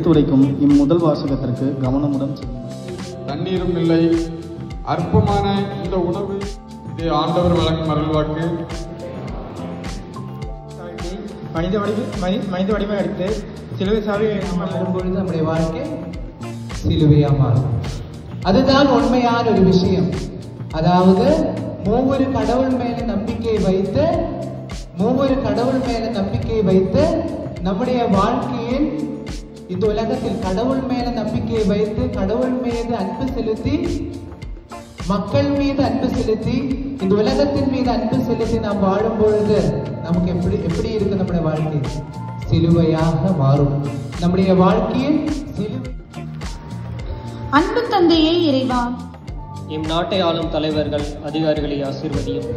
எடுத்துரைக்கும் இம்முதல் வாசகத்திற்கு கவனமுடன் தண்ணீரும் இல்லை, அற்பமான இந்த உணவு இது ஆண்டவர் வழங்கும் அருள்வாக்கு. மனித வடிவம் எடுத்து சிலுவை சாவி வரும்பொழுது நம்முடைய வாழ்க்கை சிலுவையா மாறும். அதுதான் உண்மையான ஒரு விஷயம். அதாவது மூவொரு கடவுள் மேல நம்பிக்கை வைத்து நம்முடைய வாழ்க்கையில் இந்த உலகத்தில் கடவுள் மேல நம்பிக்கை வைத்து கடவுள் மீது அன்பு செலுத்தி மக்கள் மீது அன்பு செலுத்தி இந்த உலகத்தின் மீது அன்பு செலுத்தி நாம் வாழும் பொழுது நமக்கு எப்படி இருக்கு? நம்முடைய வாழ்க்கை சிலுவையாக மாறும். நம்முடைய வாழ்க்கையில் சிலுவை. அன்பு தந்தையே இறைவா, எம் நாட்டை ஆளும் தலைவர்கள் அதிகாரிகளை ஆசீர்வதியும்.